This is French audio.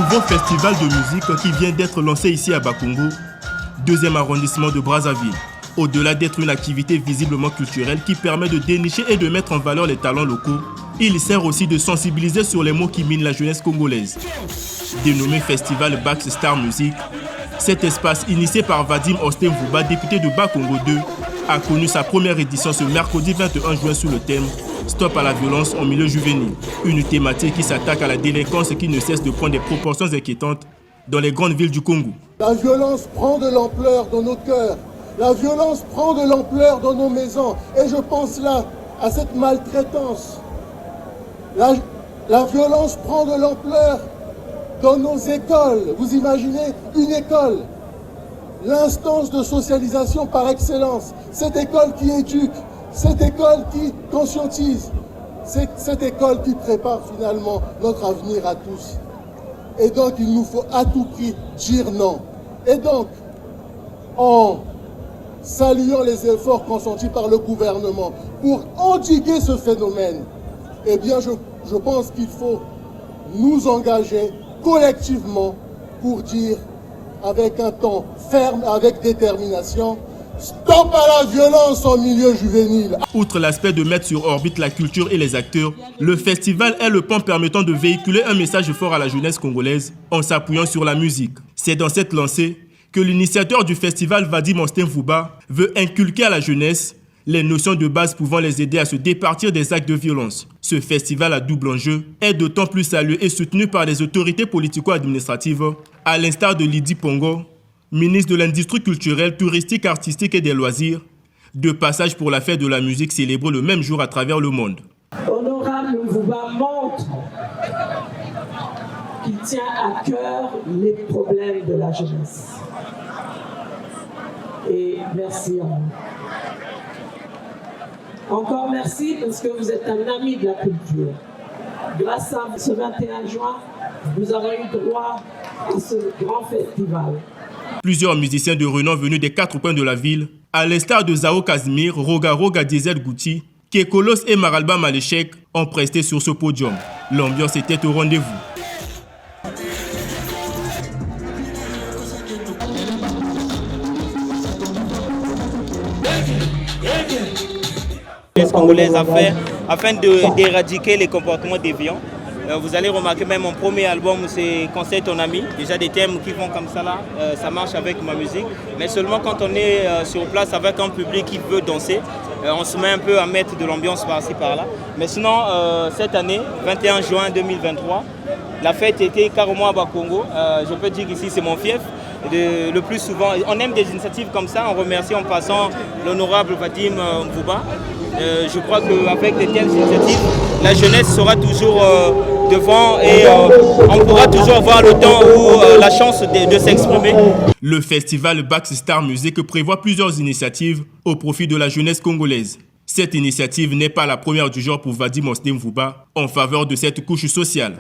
nouveau festival de musique qui vient d'être lancé ici à Bakongo, 2e arrondissement de Brazzaville. Au-delà d'être une activité visiblement culturelle qui permet de dénicher et de mettre en valeur les talents locaux, il sert aussi de sensibiliser sur les maux qui minent la jeunesse congolaise. Dénommé Festival Bax Star Music, cet espace initié par Vadim Ostemvuba, député de Bakongo 2, a connu sa première édition ce mercredi 21 juin sous le thème Stop à la violence en milieu juvénile. Une thématique qui s'attaque à la délinquance et qui ne cesse de prendre des proportions inquiétantes dans les grandes villes du Congo. La violence prend de l'ampleur dans nos cœurs. La violence prend de l'ampleur dans nos maisons. Et je pense là à cette maltraitance. La violence prend de l'ampleur dans nos écoles. Vous imaginez une école, l'instance de socialisation par excellence. Cette école qui éduque, cette école qui conscientise, cette école qui prépare finalement notre avenir à tous. Et donc il nous faut à tout prix dire non. Et donc, en saluant les efforts consentis par le gouvernement pour endiguer ce phénomène, eh bien je pense qu'il faut nous engager collectivement pour dire avec un ton ferme, avec détermination, stop à la violence en milieu juvénile. Outre l'aspect de mettre sur orbite la culture et les acteurs, le festival est le pont permettant de véhiculer un message fort à la jeunesse congolaise en s'appuyant sur la musique. C'est dans cette lancée que l'initiateur du festival Vadim Ostemvuba veut inculquer à la jeunesse les notions de base pouvant les aider à se départir des actes de violence. Ce festival à double enjeu est d'autant plus salué et soutenu par les autorités politico-administratives, à l'instar de Lydie Pongo, ministre de l'Industrie culturelle, touristique, artistique et des loisirs, de passage pour la fête de la musique célébrée le même jour à travers le monde. Honorable Mvuba montre qu'il tient à cœur les problèmes de la jeunesse. Et merci à vous. Encore merci parce que vous êtes un ami de la culture. Grâce à ce 21 juin, nous avons eu droit à ce grand festival. Plusieurs musiciens de renom venus des 4 coins de la ville, à l'instar de Zao Casimir, Roga Roga Diesel Gucci, Kekolos et Maralba Malechek, ont presté sur ce podium. L'ambiance était au rendez-vous. Congolaise a fait afin d'éradiquer les comportements déviants. Vous allez remarquer même mon premier album, c'est Conseil ton ami. Déjà des thèmes qui vont comme ça là, ça marche avec ma musique. Mais seulement quand on est sur place avec un public qui veut danser, on se met un peu à mettre de l'ambiance par-ci par-là. Mais sinon, cette année, 21 juin 2023, la fête était carrément à Bakongo. Je peux dire qu'ici c'est mon fief. Le plus souvent, on aime des initiatives comme ça. On remercie en passant l'honorable Vadim Mvuba. Je crois qu'avec de telles initiatives, la jeunesse sera toujours devant et on pourra toujours avoir le temps ou la chance de s'exprimer. Le festival Bax Star Music prévoit plusieurs initiatives au profit de la jeunesse congolaise. Cette initiative n'est pas la première du genre pour Vadim Ostemvuba en faveur de cette couche sociale.